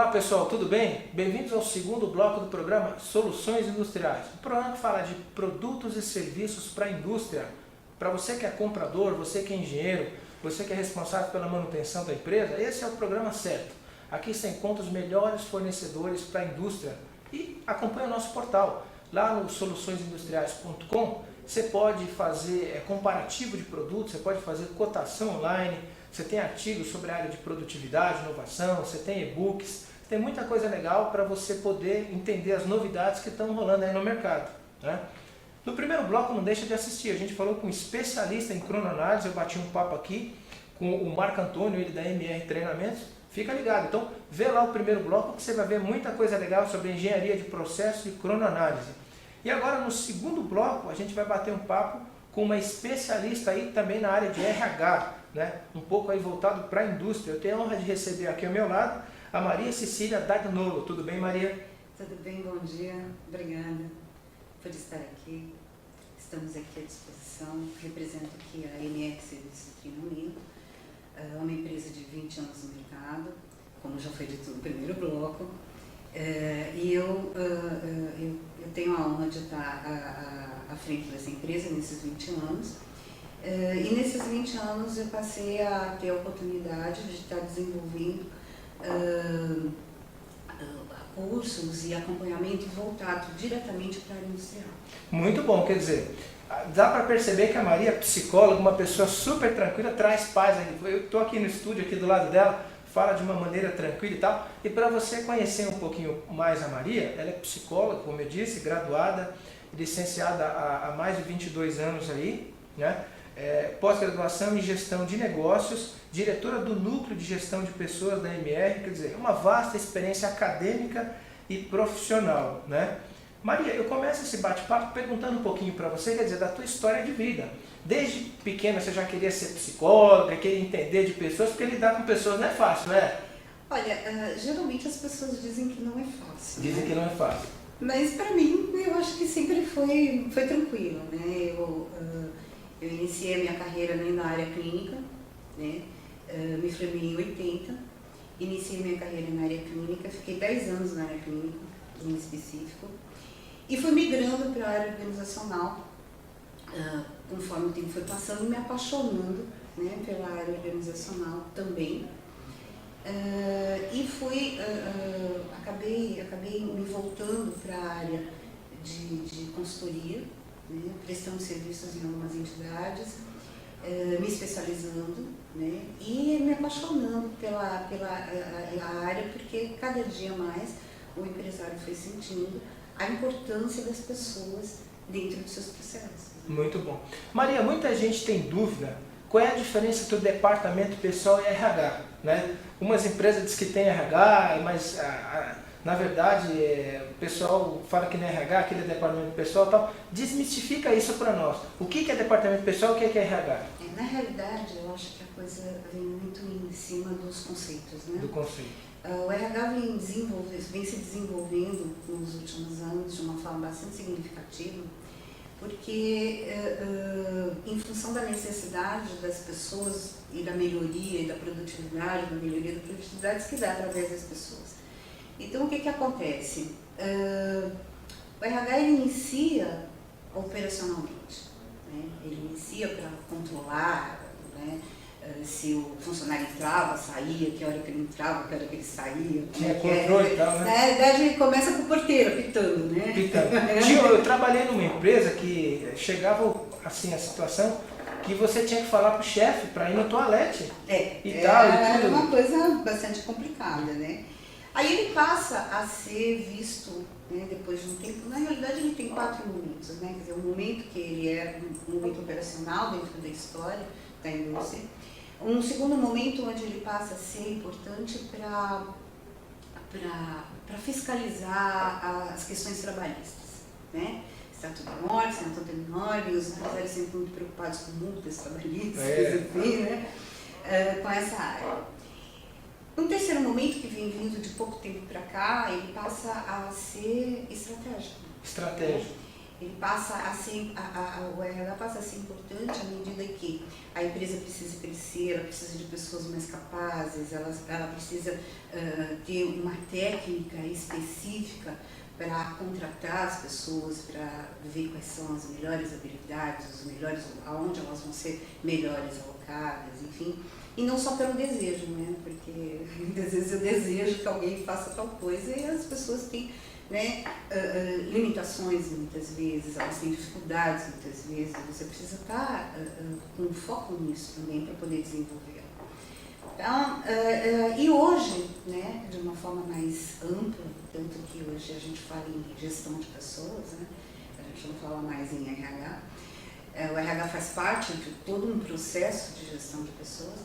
Olá pessoal, tudo bem? Bem-vindos ao segundo bloco do programa Soluções Industriais. Um programa que fala de produtos e serviços para a indústria. Para você que é comprador, você que é engenheiro, você que é responsável pela manutenção da empresa, esse é o programa certo. Aqui você encontra os melhores fornecedores para a indústria e acompanha o nosso portal. Lá no soluçõesindustriais.com você pode fazer comparativo de produtos, você pode fazer cotação online, você tem artigos sobre a área de produtividade, inovação, você tem e-books, tem muita coisa legal para você poder entender as novidades que estão rolando aí no mercado, né? No primeiro bloco, não deixa de assistir, a gente falou com um especialista em cronoanálise, eu bati um papo aqui com o Marco Antônio, ele da MR Treinamentos, fica ligado. Então, vê lá o primeiro bloco que você vai ver muita coisa legal sobre engenharia de processo e cronoanálise. E agora, no segundo bloco, a gente vai bater um papo com uma especialista aí também na área de RH, né? Um pouco aí voltado para a indústria. Eu tenho a honra de receber aqui ao meu lado a Maria Cecília Dagnolo. Tudo bem, Maria? Tudo bem, bom dia. Obrigada por estar aqui. Estamos aqui à disposição. Represento aqui a MR Serviços de Treinamento, uma empresa de 20 anos no mercado, como já foi dito no primeiro bloco. E eu tenho a honra de estar à frente dessa empresa nesses 20 anos. E nesses 20 anos eu passei a ter a oportunidade de estar desenvolvendo cursos e acompanhamento voltado diretamente para a área industrial. Muito bom, quer dizer, dá para perceber que a Maria é psicóloga, uma pessoa super tranquila, traz paz. Eu estou aqui no estúdio, aqui do lado dela, fala de uma maneira tranquila e tal. E para você conhecer um pouquinho mais a Maria, ela é psicóloga, como eu disse, graduada, licenciada há mais de 22 anos aí, né? Pós-graduação em gestão de negócios, diretora do núcleo de gestão de pessoas da MR, quer dizer, uma vasta experiência acadêmica e profissional, né? Maria, eu começo esse bate-papo perguntando um pouquinho para você, quer dizer, da tua história de vida. Desde pequena você já queria ser psicóloga, queria entender de pessoas, porque lidar com pessoas não é fácil, não é? Olha, geralmente as pessoas dizem que não é fácil. Dizem que não é fácil. Mas para mim, eu acho que sempre foi tranquilo, né? Eu iniciei a minha carreira na área clínica, né? Me formei em 80, iniciei minha carreira na área clínica, fiquei 10 anos na área clínica, em específico, e fui migrando para a área organizacional, conforme o tempo foi passando, me apaixonando, né, pela área organizacional também, e acabei me voltando para a área de consultoria, né, prestando serviços em algumas entidades, me especializando, né, e me apaixonando pela área, porque cada dia mais o empresário foi sentindo a importância das pessoas dentro dos seus processos. Muito bom. Maria, muita gente tem dúvida qual é a diferença entre o departamento pessoal e RH, né? Umas empresas dizem que tem RH, mas na verdade o pessoal fala que não é RH, aquele é departamento pessoal e tal. Desmistifica isso para nós. O que é departamento pessoal e o que é RH? Na realidade, eu acho que a coisa vem muito em cima dos conceitos, né? Do conceito. O RH vem se desenvolvendo nos últimos anos de uma forma bastante significativa, porque em função da necessidade das pessoas e da melhoria e da produtividade, da melhoria da produtividade se dá através das pessoas. Então, o que acontece? O RH ele inicia operacionalmente, né? Ele inicia para controlar, né, se o funcionário entrava, saía, que hora que ele entrava, que hora que ele saía. Tinha controle e tal, né? Na realidade, ele começa com o porteiro, pitando, né? Pitando. Eu trabalhei numa empresa que chegava assim a situação que você tinha que falar pro chefe para ir no toalete e tal. É uma coisa bastante complicada, né? Aí ele passa a ser visto, né, depois de um tempo. Na realidade, ele tem 4 momentos, né? Quer dizer, um momento que ele é um momento operacional dentro da história da indústria. Um segundo momento onde ele passa a ser importante para fiscalizar as questões trabalhistas, né? Se está tudo em ordem, se não está tudo em ordem, os empresários sempre muito preocupados com multas trabalhistas, enfim, né? Com essa área. Um terceiro momento que vem vindo de pouco tempo para cá, ele passa a ser estratégico. Estratégico. ele passa a ser, o RH passa a ser importante à medida que a empresa precisa crescer, ela precisa de pessoas mais capazes, ela precisa ter uma técnica específica para contratar as pessoas, para ver quais são as melhores habilidades, aonde elas vão ser melhores alocadas, enfim. E não só pelo desejo, né? Porque às vezes eu desejo que alguém faça tal coisa e as pessoas têm, né, limitações muitas vezes, elas têm dificuldades muitas vezes, você precisa estar com foco nisso também para poder desenvolver. Então, e hoje, né, de uma forma mais ampla, tanto que hoje a gente fala em gestão de pessoas, né, a gente não fala mais em RH, o RH faz parte de todo um processo de gestão de pessoas,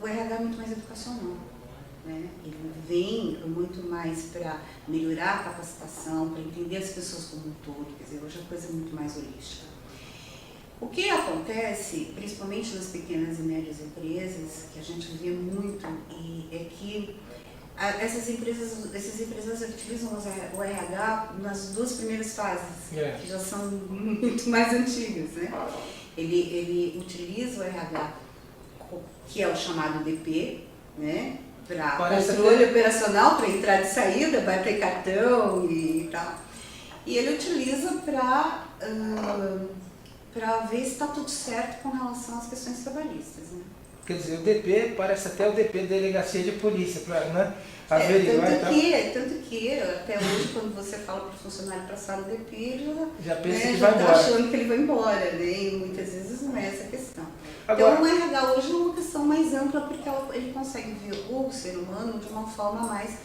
o RH é muito mais educacional. Né? Ele vem muito mais para melhorar a capacitação, para entender as pessoas como um todo, quer dizer, hoje a coisa é muito mais holística. O que acontece, principalmente nas pequenas e médias empresas, que a gente vê muito, é que esses empresários utilizam o RH nas duas primeiras fases, que já são muito mais antigas. Né? Ele utiliza o RH, que é o chamado DP, né? Para controle operacional, para entrada e saída, bater cartão e tal. E ele utiliza para ver se está tudo certo com relação às questões trabalhistas. Né? Quer dizer, o DP parece até o DP da Delegacia de Polícia, né? Tanto que até hoje, quando você fala para o funcionário passar no DP, ele já pensa, né, que já vai está embora. achando que ele vai embora, né? E muitas vezes não é essa a questão. Agora, então o RH hoje é uma questão mais ampla, porque ele consegue ver o ser humano de uma forma mais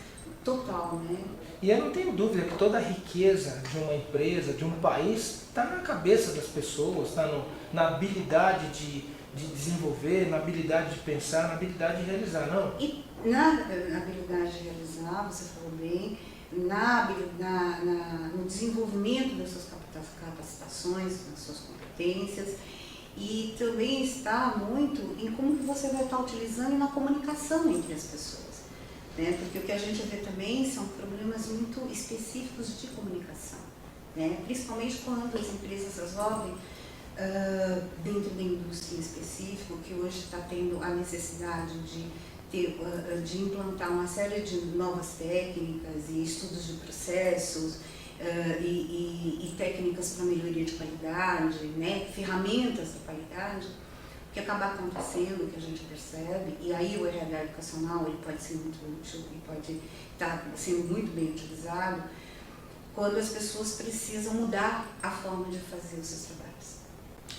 total. Né? E eu não tenho dúvida que toda a riqueza de uma empresa, de um país, está na cabeça das pessoas, está na habilidade de desenvolver, na habilidade de pensar, na habilidade de realizar, não? E na habilidade de realizar, você falou bem, no desenvolvimento das suas capacitações, das suas competências, e também está muito em como que você vai estar utilizando na comunicação entre as pessoas. Né? Porque o que a gente vê também são problemas muito específicos de comunicação, né? Principalmente quando as empresas resolvem dentro da indústria em específico, que hoje está tendo a necessidade de implantar uma série de novas técnicas e estudos de processos e técnicas para melhoria de qualidade, né? Ferramentas de qualidade, o que acaba acontecendo, que a gente percebe, e aí o RH educacional ele pode ser muito útil e pode estar sendo muito bem utilizado, quando as pessoas precisam mudar a forma de fazer os seus trabalhos.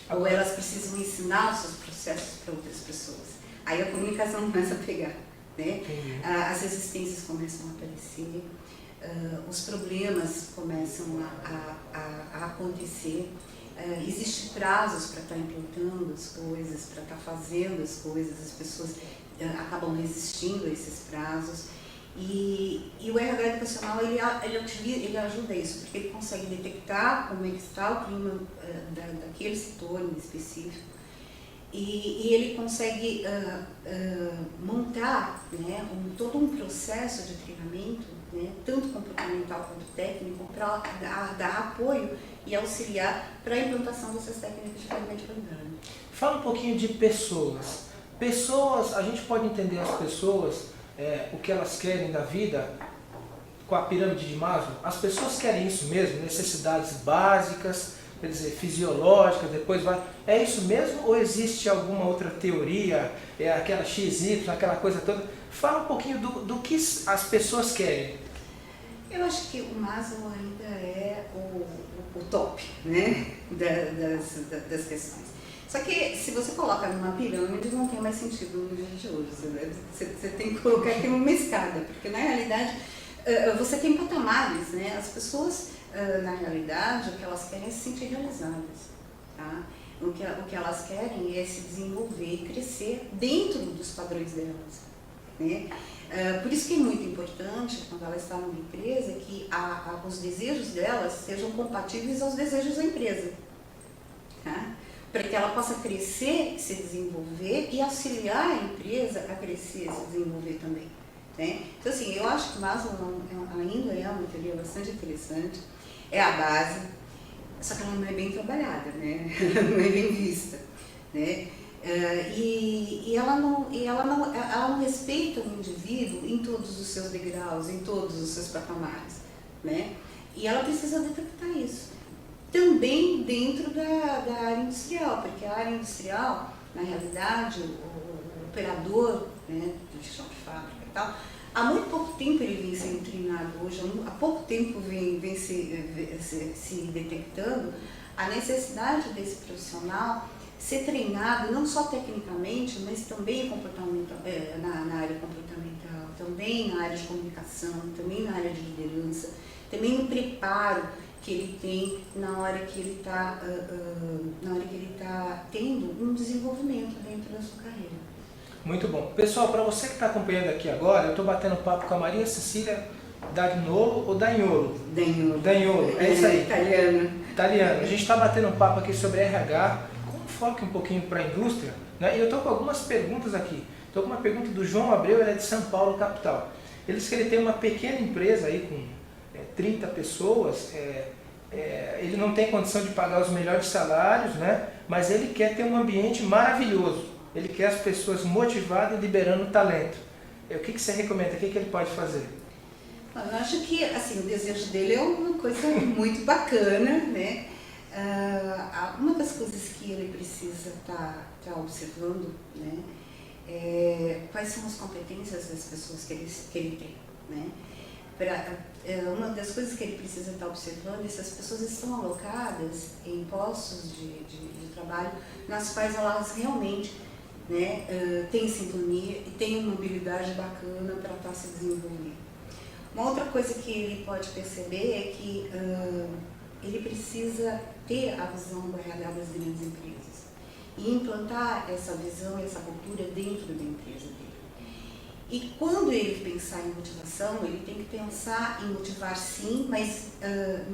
Ou elas precisam ensinar os seus processos para outras pessoas. Aí a comunicação começa a pegar, né? As resistências começam a aparecer, os problemas começam a acontecer, existem prazos para estar implantando as coisas, para estar fazendo as coisas, as pessoas acabam resistindo a esses prazos. E o RH educacional ele ajuda isso, porque ele consegue detectar como é que está o clima daquele setor em específico e ele consegue montar, né, todo um processo de treinamento, né, tanto comportamental quanto técnico, para dar apoio e auxiliar para a implantação dessas técnicas de treinamento de qualidade. Fala um pouquinho de pessoas. Pessoas, a gente pode entender as pessoas, o que elas querem da vida com a pirâmide de Maslow. As pessoas querem isso mesmo, necessidades básicas, quer dizer, fisiológicas, depois vai... É isso mesmo ou existe alguma outra teoria, aquela XY, aquela coisa toda? Fala um pouquinho do que as pessoas querem. Eu acho que o Maslow ainda é o top, né, das questões. Só que se você coloca numa pirâmide, não tem mais sentido no dia de hoje. Você tem que colocar aqui numa escada, porque na realidade você tem patamares, né? As pessoas, na realidade, o que elas querem é se sentir realizadas. Tá? O que elas querem é se desenvolver e crescer dentro dos padrões delas. Né? Por isso que é muito importante, quando ela está numa empresa, que os desejos delas sejam compatíveis aos desejos da empresa. Tá? Para que ela possa crescer, se desenvolver e auxiliar a empresa a crescer, se desenvolver também. Né? Então, assim, eu acho que Maslow ainda é uma teoria bastante interessante. é a base, só que ela não é bem trabalhada, né? Não é bem vista, né? E ela não respeita o indivíduo em todos os seus degraus, em todos os seus patamares, né? E ela precisa detectar isso. Também dentro da área industrial, porque a área industrial, na realidade, o operador, né, de chão de fábrica e tal, há muito pouco tempo ele vem sendo treinado hoje, há pouco tempo vem se detectando a necessidade desse profissional ser treinado não só tecnicamente, mas também na área comportamental, também na área de comunicação, também na área de liderança, também no preparo que ele tem na hora que ele está tendo um desenvolvimento dentro da sua carreira. Muito bom. Pessoal, para você que está acompanhando aqui agora, eu estou batendo papo com a Maria Cecília Dagnolo ou Dagnolo? Dagnolo, é isso aí. Italiano. A gente está batendo um papo aqui sobre RH, com foco um pouquinho para a indústria, né? E eu estou com algumas perguntas aqui. Estou com uma pergunta do João Abreu, ele é de São Paulo, capital. Ele diz que ele tem uma pequena empresa aí com 30 pessoas, ele não tem condição de pagar os melhores salários, né? Mas ele quer ter um ambiente maravilhoso. Ele quer as pessoas motivadas e liberando talento. O que você recomenda? O que ele pode fazer? Eu acho que assim, o desejo dele é uma coisa muito bacana, né? Uma das coisas que ele precisa estar observando, né, quais são as competências das pessoas que ele tem, né? Uma das coisas que ele precisa estar observando é se as pessoas estão alocadas em postos de trabalho nas quais elas realmente, né, têm sintonia e têm uma habilidade bacana para estar se desenvolvendo. Uma outra coisa que ele pode perceber é que ele precisa ter a visão do RH das grandes empresas e implantar essa visão e essa cultura dentro da empresa dele. E quando ele pensar em motivação, ele tem que pensar em motivar sim, mas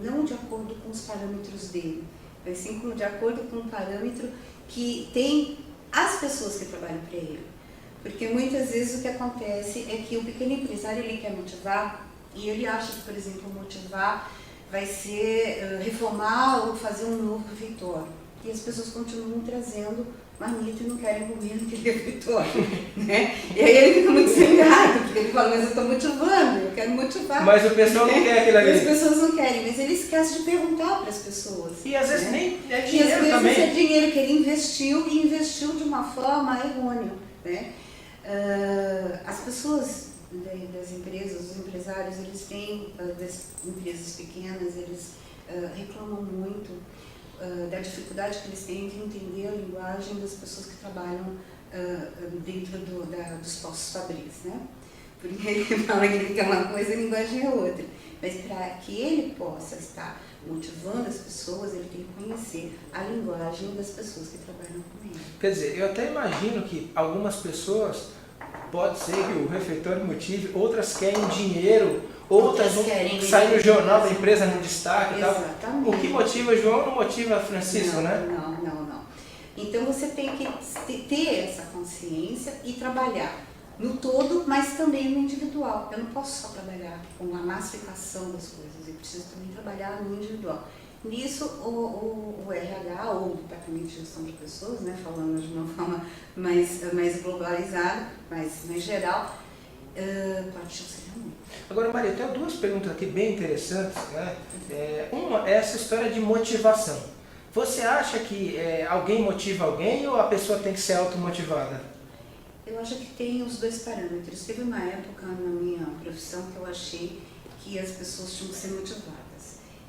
não de acordo com os parâmetros dele, mas sim de acordo com o parâmetro que tem as pessoas que trabalham para ele. Porque muitas vezes o que acontece é que o pequeno empresário ele quer motivar e ele acha que, por exemplo, motivar vai ser reformar ou fazer um novo refeitório. E as pessoas continuam trazendo marmita e não querem comer naquele refeitório, né? E aí ele fica muito zangado, porque ele fala, mas eu estou motivando, eu quero motivar. Mas o pessoal não quer aquilo ali. As pessoas não querem, mas ele esquece de perguntar para as pessoas. E às vezes, né, nem é dinheiro também. E às vezes também. é dinheiro que ele investiu e investiu de uma forma errônea, né? As pessoas das empresas, os empresários, eles têm, das empresas pequenas, eles reclamam muito da dificuldade que eles têm de entender a linguagem das pessoas que trabalham dentro dos postos fabris, né? Porque ele fala que ele quer uma coisa e a linguagem é outra. Mas para que ele possa estar motivando as pessoas, ele tem que conhecer a linguagem das pessoas que trabalham com ele. Quer dizer, eu até imagino que algumas pessoas, pode ser que o refeitório motive, outras querem dinheiro, outras vão sair no jornal da empresa no destaque e tal. Exatamente. O que motiva João não motiva Francisco, né? Não. Então você tem que ter essa consciência e trabalhar no todo, mas também no individual. Eu não posso só trabalhar com a massificação das coisas, eu preciso também trabalhar no individual. Nisso, o RH, ou o Departamento de Gestão de Pessoas, né, falando de uma forma mais globalizada, mais geral, pode te auxiliar muito. Agora, Maria, eu tenho duas perguntas aqui bem interessantes, né? Uma é essa história de motivação. Você acha que alguém motiva alguém ou a pessoa tem que ser automotivada? Eu acho que tem os dois parâmetros. Teve uma época na minha profissão que eu achei que as pessoas tinham que ser motivadas.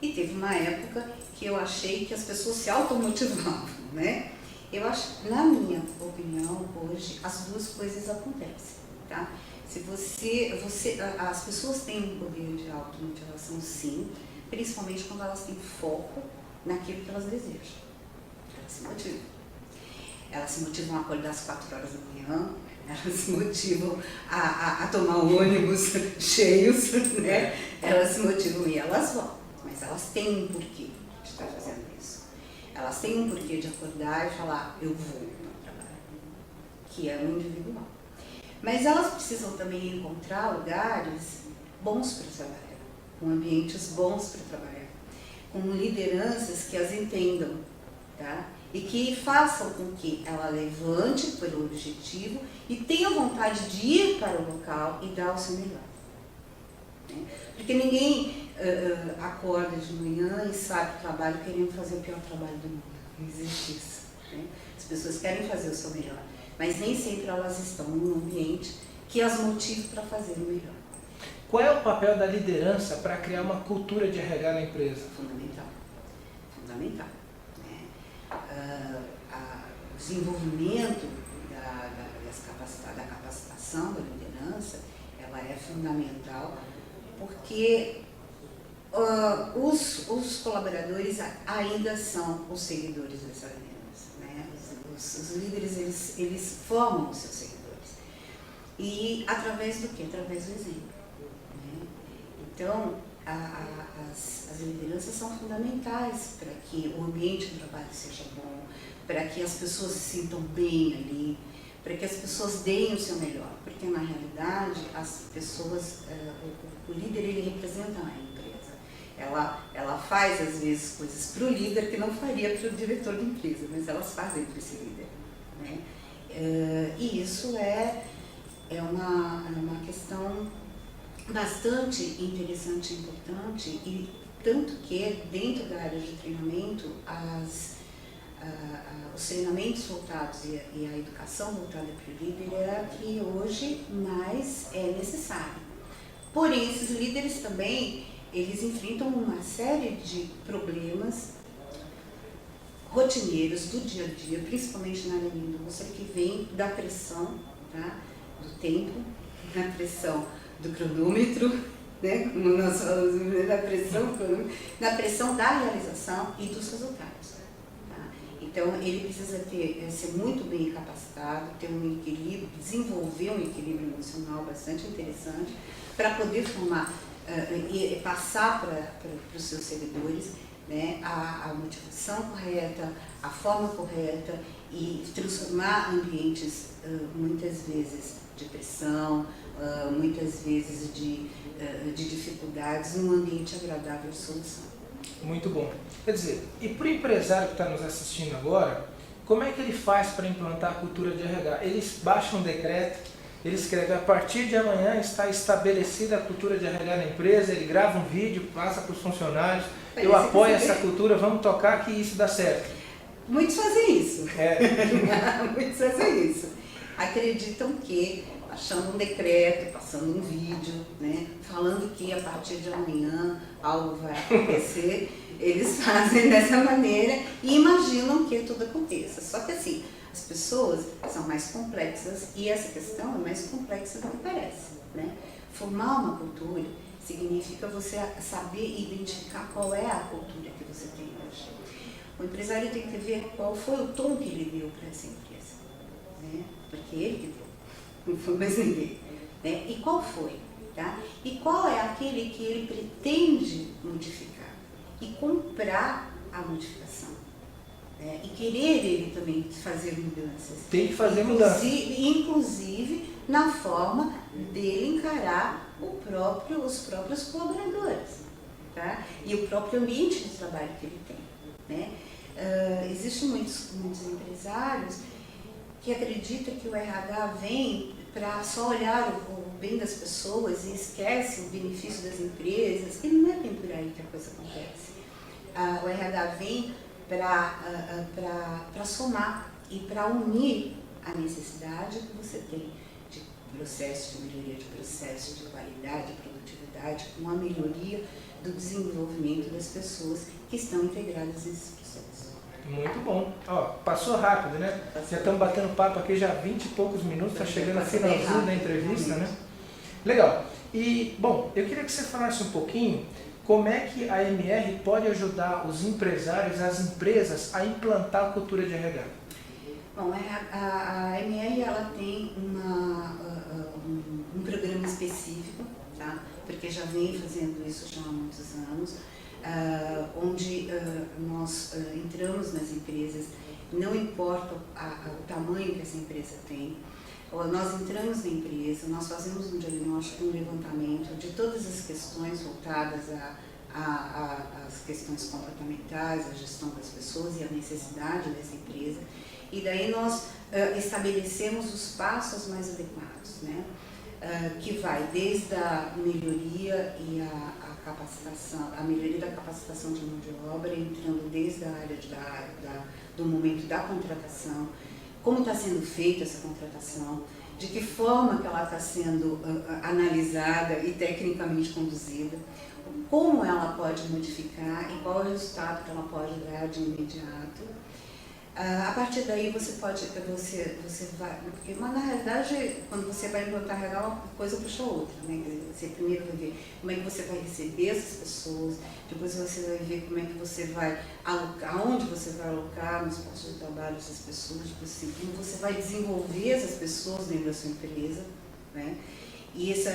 E teve uma época que eu achei que as pessoas se automotivavam, né? Eu acho, na minha opinião, hoje, as duas coisas acontecem, tá? As pessoas têm um poder de automotivação, sim, principalmente quando elas têm foco naquilo que elas desejam. Elas se motivam. Elas se motivam a acordar às 4 horas da manhã, elas se motivam a tomar ônibus cheios, né? Elas se motivam e elas vão. Mas elas têm um porquê de estar fazendo isso. Elas têm um porquê de acordar e falar, eu vou para o trabalho, que é no individual. Mas elas precisam também encontrar lugares bons para trabalhar, com ambientes bons para trabalhar. com lideranças que as entendam, tá? E que façam com que ela levante pelo objetivo e tenha vontade de ir para o local e dar o seu melhor. Né? Porque ninguém acorda de manhã e sai para o trabalho querendo fazer o pior trabalho do mundo. Não existe isso. Né? As pessoas querem fazer o seu melhor, mas nem sempre elas estão num ambiente que as motive para fazer o melhor. Qual é o papel da liderança para criar uma cultura de RH na empresa? Fundamental. Fundamental. Né? O desenvolvimento da capacitação da liderança, ela é fundamental porque os colaboradores ainda são os seguidores dessa liderança. Né? Os líderes, eles formam os seus seguidores. E através do quê? Através do exemplo. Né? Então, as lideranças são fundamentais para que o ambiente do trabalho seja bom, para que as pessoas se sintam bem ali, para que as pessoas deem o seu melhor. Porque, na realidade, as pessoas, o líder, ele representa a empresa. Ela faz, às vezes, coisas para o líder que não faria para o diretor da empresa, mas elas fazem para esse líder. Né? E isso é uma questão bastante interessante e importante, e tanto que dentro da área de treinamento, os treinamentos voltados e a educação voltada para o líder é a que hoje mais é necessário. Porém, esses líderes também, eles enfrentam uma série de problemas rotineiros do dia a dia, principalmente na área da indústria, que vem da pressão, tá? Do tempo, da pressão do cronômetro, né? Como nós falamos, da pressão da realização e dos resultados. Tá? Então, ele precisa ser muito bem capacitado, ter um equilíbrio, desenvolver um equilíbrio emocional bastante interessante para poder formar e passar para os seus seguidores, né, a motivação correta, a forma correta e transformar ambientes muitas vezes de pressão, muitas vezes de dificuldades num ambiente agradável de solução. Muito bom. Quer dizer, e para o empresário que está nos assistindo agora, como é que ele faz para implantar a cultura de RH? Eles baixam um decreto, ele escreve: a partir de amanhã está estabelecida a cultura de RH na empresa, ele grava um vídeo, passa para os funcionários, eu apoio essa cultura, vamos tocar que isso dá certo. Muitos fazem isso. Muitos fazem isso. Acreditam que, baixando um decreto, passando um vídeo, né, falando que a partir de amanhã algo vai acontecer, eles fazem dessa maneira e imaginam que tudo aconteça. Só que assim, as pessoas são mais complexas e essa questão é mais complexa do que parece. Né? Formar uma cultura significa você saber identificar qual é a cultura que você tem hoje. O empresário tem que ver qual foi o tom que ele deu para essa empresa. Né? Porque ele que deu, não foi mais ninguém. Né? E qual foi? Tá? E qual é aquele que ele pretende modificar? E comprar a modificação. E querer ele também fazer mudanças. Tem que fazer mudanças. Inclusive na forma dele encarar os próprios colaboradores. Tá? E o próprio ambiente de trabalho que ele tem. Né? Existem muitos empresários que acreditam que o RH vem para só olhar o bem das pessoas e esquece o benefício das empresas, e não é bem por aí que a coisa acontece. O RH vem para somar e para unir a necessidade que você tem de processo de melhoria de processo, de qualidade, de produtividade, com a melhoria do desenvolvimento das pessoas que estão integradas nesses processos. Muito bom. Ó, passou rápido, né? Já estamos batendo papo aqui já há 20 e poucos minutos, está chegando no finalzinho da entrevista, né? Legal. E, bom, eu queria que você falasse um pouquinho como é que a MR pode ajudar os empresários, as empresas, a implantar a cultura de RH. Bom, a MR ela tem um programa específico, tá? Porque já vem fazendo isso já há muitos anos, onde nós entramos nas empresas, não importa o tamanho que essa empresa tem, nós entramos na empresa, nós fazemos um diagnóstico, um levantamento de todas as questões voltadas às questões comportamentais, a gestão das pessoas e a necessidade dessa empresa. E daí nós estabelecemos os passos mais adequados, né? Que vai desde a melhoria e a capacitação, a melhoria da capacitação de mão de obra, entrando desde a área do momento da contratação, como está sendo feita essa contratação, de que forma que ela está sendo analisada e tecnicamente conduzida, como ela pode modificar e qual é o resultado que ela pode dar de imediato. A partir daí você vai, porque mas na realidade quando você vai implantar RH, uma coisa puxa a outra, né? Você primeiro vai ver como é que você vai receber essas pessoas, depois você vai ver como é que você vai alocar, aonde você vai alocar nos postos de trabalho essas pessoas, depois assim, como você vai desenvolver essas pessoas dentro da sua empresa, né? E essa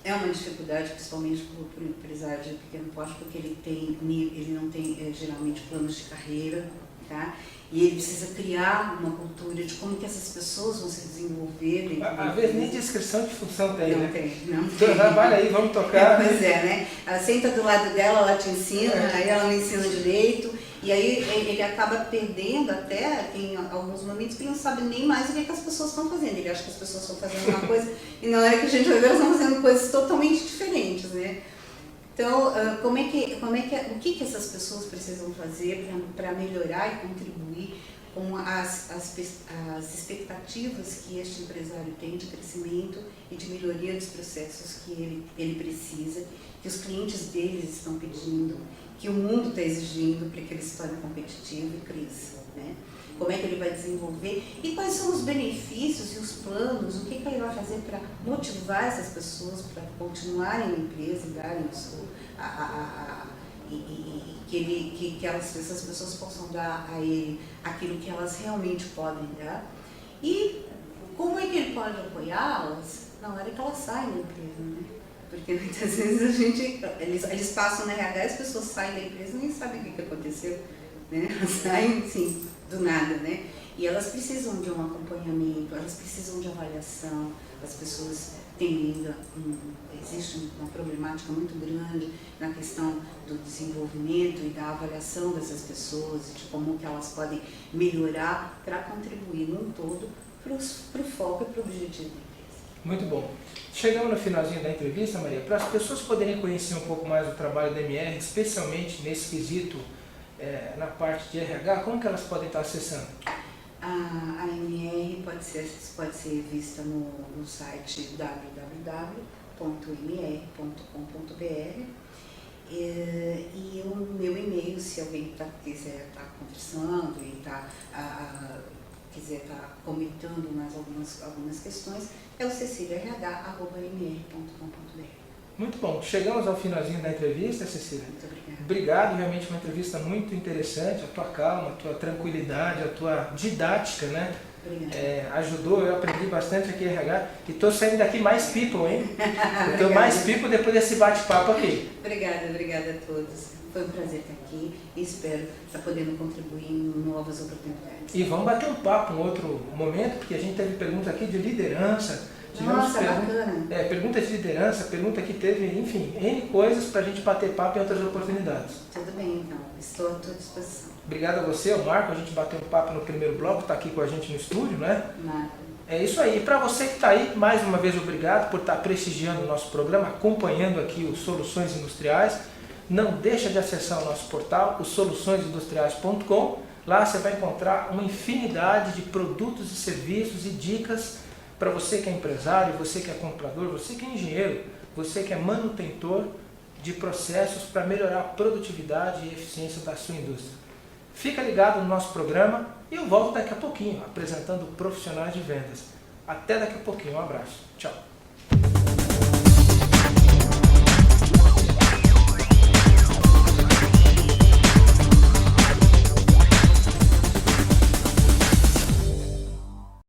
é uma dificuldade, principalmente para o empresário de pequeno porte, porque ele não tem geralmente planos de carreira, tá? E ele precisa criar uma cultura de como que essas pessoas vão se desenvolver. Às vezes nem descrição de função tem, não né? Não tem. Trabalha aí, vamos tocar. Pois é, né? Ela senta do lado dela, ela te ensina, aí ela não ensina direito, e aí ele acaba perdendo até, em alguns momentos, que ele não sabe nem mais o que as pessoas estão fazendo. Ele acha que as pessoas estão fazendo uma coisa, e na hora que a gente vai ver, elas estão fazendo coisas totalmente diferentes, né? Então, o que essas pessoas precisam fazer para melhorar e contribuir com as expectativas que este empresário tem de crescimento e de melhoria dos processos que ele precisa, que os clientes deles estão pedindo, que o mundo está exigindo para que ele se torne competitivo e cresça, né? Como é que ele vai desenvolver e quais são os benefícios e os planos, o que ele vai fazer para motivar essas pessoas para continuarem na empresa e darem o seu, que essas pessoas possam dar a ele aquilo que elas realmente podem dar e como é que ele pode apoiá-las na hora que elas saem da empresa, né? Porque muitas vezes eles passam na RH, as pessoas saem da empresa e nem sabem o que aconteceu, né? Elas saem, sim, do nada, né? E elas precisam de um acompanhamento, elas precisam de avaliação, as pessoas têm ainda, existe uma problemática muito grande na questão do desenvolvimento e da avaliação dessas pessoas, de como que elas podem melhorar para contribuir num todo para o foco e para o objetivo da empresa. Muito bom. Chegamos no finalzinho da entrevista, Maria, para as pessoas poderem conhecer um pouco mais o trabalho da MR, especialmente nesse quesito na parte de RH, como que elas podem estar acessando? A MR pode ser vista no site www.mr.com.br e o meu e-mail, se alguém quiser estar conversando e quiser estar comentando mais algumas questões, é o ceciliarh@mr.com.br. Muito bom. Chegamos ao finalzinho da entrevista, Cecília. Muito obrigada. Obrigado, realmente uma entrevista muito interessante, a tua calma, a tua tranquilidade, a tua didática, né? Ajudou, eu aprendi bastante aqui em RH e estou saindo daqui mais people, hein? Estou mais people depois desse bate-papo aqui. Obrigada a todos. Foi um prazer estar aqui e espero estar podendo contribuir em novas oportunidades. E vamos bater um papo em outro momento, porque a gente teve pergunta aqui de liderança. Nossa, bacana. Pergunta de liderança, pergunta que teve, enfim, N coisas para a gente bater papo em outras oportunidades. Tudo bem, então. Estou à tua disposição. Obrigado a você, ao Marco. A gente bateu um papo no primeiro bloco, está aqui com a gente no estúdio, né? Marco. É isso aí. E para você que está aí, mais uma vez, obrigado por estar prestigiando o nosso programa, acompanhando aqui o Soluções Industriais. Não deixa de acessar o nosso portal, o soluçõesindustriais.com. Lá você vai encontrar uma infinidade de produtos e serviços e dicas para você que é empresário, você que é comprador, você que é engenheiro, você que é manutentor de processos para melhorar a produtividade e eficiência da sua indústria. Fica ligado no nosso programa e eu volto daqui a pouquinho apresentando profissionais de vendas. Até daqui a pouquinho. Um abraço. Tchau.